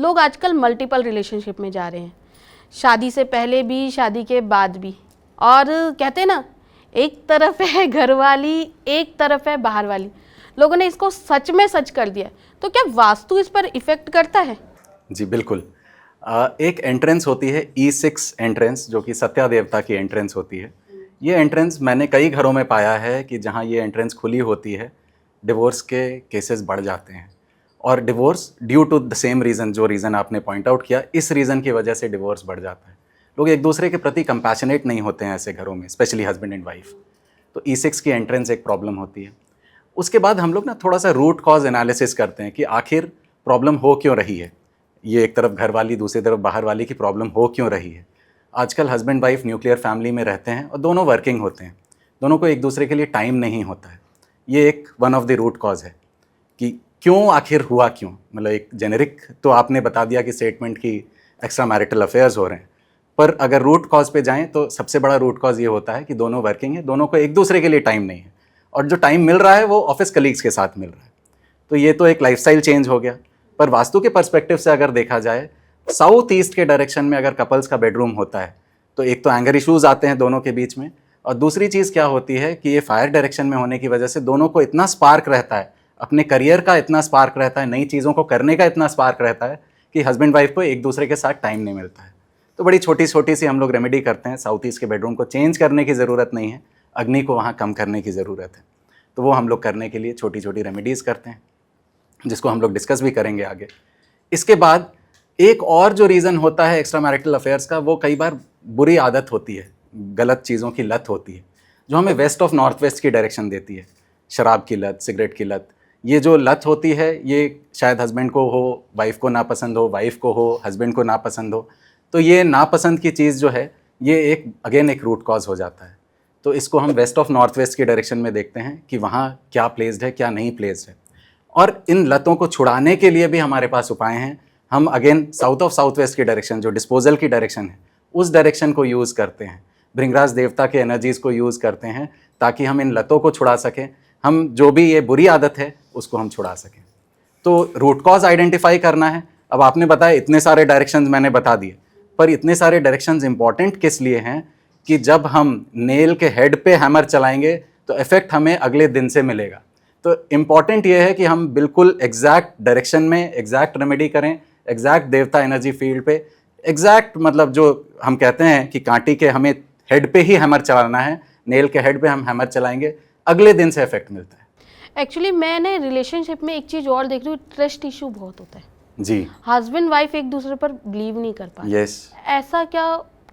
लोग आजकल multiple relationship में जा रहे हैं, शादी से पहले भी, शादी के बाद भी। और कहते हैं ना, एक तरफ है घर वाली, एक तरफ है बाहर वाली। लोगों ने इसको सच में सच कर दिया। तो क्या वास्तु इस पर इफेक्ट करता है? जी बिल्कुल। एक एंट्रेंस होती है E6 एंट्रेंस, जो कि सत्या देवता की एंट्रेंस होती है। ये एंट्रेंस मैंने कई घरों में पाया है कि जहाँ ये एंट्रेंस खुली होती है, डिवोर्स के केसेस बढ़ जाते हैं। और divorce due to the same reason, जो रीज़न आपने पॉइंट आउट किया, इस रीज़न की वजह से डिवोर्स बढ़ जाता है। लोग एक दूसरे के प्रति कंपैशनेट नहीं होते हैं ऐसे घरों में, स्पेशली हस्बैंड एंड वाइफ। तो E6 की एंट्रेंस एक प्रॉब्लम होती है। उसके बाद हम लोग ना थोड़ा सा रूट कॉज एनालिसिस करते हैं कि आखिर प्रॉब्लम हो क्यों रही है। ये एक तरफ घर वाली, दूसरी तरफ बाहर वाली की प्रॉब्लम हो क्यों रही है। आजकल हस्बैंड वाइफ न्यूक्लियर फैमिली में रहते हैं और दोनों वर्किंग होते हैं, दोनों को एक दूसरे के लिए टाइम नहीं होता है। ये एक one of the root cause है कि क्यों, आखिर हुआ क्यों। मतलब एक जेनेरिक तो आपने बता दिया कि स्टेटमेंट की एक्स्ट्रा मैरिटल अफेयर्स हो रहे हैं, पर अगर रूट कॉज पे जाएं तो सबसे बड़ा रूट कॉज ये होता है कि दोनों वर्किंग है, दोनों को एक दूसरे के लिए टाइम नहीं है, और जो टाइम मिल रहा है वो ऑफिस कलीग्स के साथ मिल रहा है। तो ये तो एक लाइफस्टाइल चेंज हो गया। पर वास्तु के पर्सपेक्टिव से अगर देखा जाए, साउथ ईस्ट के डायरेक्शन में अगर कपल्स का बेडरूम होता है तो एक तो एंगर इश्यूज आते हैं दोनों के बीच में, और दूसरी चीज़ क्या होती है कि ये फायर डायरेक्शन में होने की वजह से दोनों को इतना स्पार्क रहता है, अपने करियर का इतना स्पार्क रहता है, नई चीज़ों को करने का इतना स्पार्क रहता है कि हस्बैंड वाइफ को एक दूसरे के साथ टाइम नहीं मिलता है। तो बड़ी छोटी छोटी सी हम लोग रेमेडी करते हैं। साउथ ईस्ट के बेडरूम को चेंज करने की ज़रूरत नहीं है, अग्नि को वहाँ कम करने की ज़रूरत है। तो वो हम लोग करने के लिए छोटी छोटी रेमेडीज़ करते हैं, जिसको हम लोग डिस्कस भी करेंगे आगे। इसके बाद एक और जो रीज़न होता है एक्स्ट्रा मैरिटल अफेयर्स का, वो कई बार बुरी आदत होती है, गलत चीज़ों की लत होती है, जो हमें वेस्ट ऑफ नॉर्थ वेस्ट की डायरेक्शन देती है। शराब की लत, सिगरेट की लत, ये जो लत होती है, ये शायद हस्बैंड को हो, वाइफ को ना पसंद हो, वाइफ को हो, हस्बैंड को ना पसंद हो। तो ये नापसंद की चीज़ जो है, ये एक रूट कॉज हो जाता है। तो इसको हम वेस्ट ऑफ नॉर्थ वेस्ट की डायरेक्शन में देखते हैं कि वहाँ क्या प्लेस्ड है, क्या नहीं प्लेस्ड है। और इन लतों को छुड़ाने के लिए भी हमारे पास उपाय हैं। हम again south of south west की डायरेक्शन, जो डिस्पोजल की डायरेक्शन है, उस डायरेक्शन को यूज़ करते हैं। भृंगराज देवता के एनर्जीज़ को यूज़ करते हैं ताकि हम इन लतों को छुड़ा सकें, हम जो भी ये बुरी आदत है उसको हम छुड़ा सकें। तो रूट कॉज आइडेंटिफाई करना है। अब आपने बताया इतने सारे डायरेक्शंस मैंने बता दिए, पर इतने सारे डायरेक्शंस इंपॉर्टेंट किस लिए हैं कि जब हम नेल के हेड पे हैमर चलाएंगे तो इफेक्ट हमें अगले दिन से मिलेगा। तो इम्पॉर्टेंट ये है कि हम बिल्कुल एग्जैक्ट डायरेक्शन में एग्जैक्ट रेमेडी करें, एग्जैक्ट देवता एनर्जी फील्ड पे, एग्जैक्ट मतलब जो हम कहते हैं कि कांटी के हमें हेड पे ही हैमर चलाना है, नेल के हेड पे हम हैमर चलाएंगे, अगले दिन से इफेक्ट मिलता है। एक्चुअली मैंने रिलेशनशिप में एक चीज़ और देख रही हूँ, ट्रस्ट इशू बहुत होता है जी। हस्बैंड वाइफ एक दूसरे पर बिलीव नहीं कर पाते। यस। ऐसा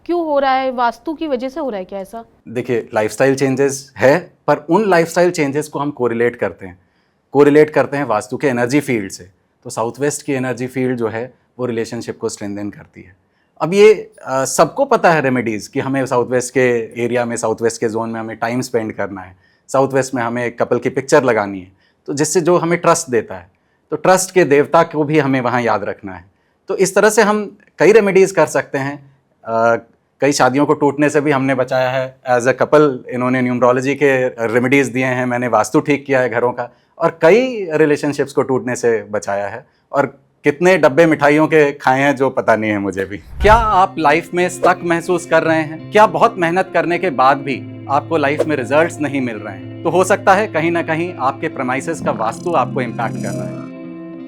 क्यों हो रहा है? वास्तु की वजह से हो रहा है क्या ऐसा? देखिए, लाइफस्टाइल चेंजेस है, पर उन लाइफस्टाइल चेंजेस को हम कोरिलेट करते हैं वास्तु के एनर्जी फील्ड से। तो साउथ वेस्ट की एनर्जी फील्ड जो है वो रिलेशनशिप को स्ट्रेंथन करती है। अब ये सबको पता है रेमेडीज़ कि हमें साउथ वेस्ट के एरिया में, साउथ वेस्ट के जोन में हमें टाइम स्पेंड करना है, साउथ वेस्ट में हमें कपल की पिक्चर लगानी है, तो जिससे जो हमें ट्रस्ट देता है, तो ट्रस्ट के देवता को भी हमें वहाँ याद रखना है। तो इस तरह से हम कई रेमेडीज़ कर सकते हैं। कई शादियों को टूटने से भी हमने बचाया है एज अ कपल। इन्होंने न्यूमरोलॉजी के रेमेडीज़ दिए हैं, मैंने वास्तु ठीक किया है घरों का, और कई रिलेशनशिप्स को टूटने से बचाया है। और कितने डब्बे मिठाइयों के खाए हैं जो पता नहीं है मुझे भी। क्या आप लाइफ में स्टक महसूस कर रहे हैं? क्या बहुत मेहनत करने के बाद भी आपको लाइफ में रिजल्ट्स नहीं मिल रहे हैं? तो हो सकता है कहीं ना कहीं आपके प्रेमाइसेस का वास्तु आपको इम्पैक्ट कर रहा है।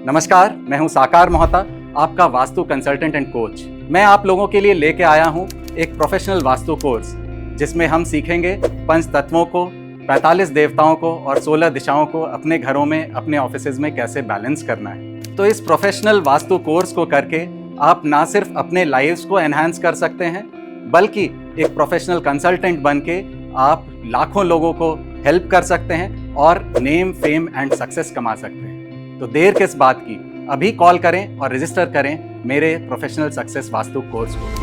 नमस्कार, मैं हूं साकार मोहता, आपका वास्तु कंसल्टेंट एंड कोच। मैं आप लोगों के लिए लेके आया हूं एक प्रोफेशनल वास्तु कोर्स, जिसमें हम सीखेंगे 5 तत्वों को, 45 देवताओं को और 16 दिशाओं को अपने घरों में, अपने ऑफिसेज में कैसे बैलेंस करना है। तो इस प्रोफेशनल वास्तु कोर्स को करके आप ना सिर्फ अपने लाइव्स को एनहांस कर सकते हैं, बल्कि एक प्रोफेशनल कंसल्टेंट बन के आप लाखों लोगों को हेल्प कर सकते हैं और नेम, फेम एंड सक्सेस कमा सकते हैं। तो देर किस बात की, अभी कॉल करें और रजिस्टर करें मेरे प्रोफेशनल सक्सेस वास्तु कोर्स को।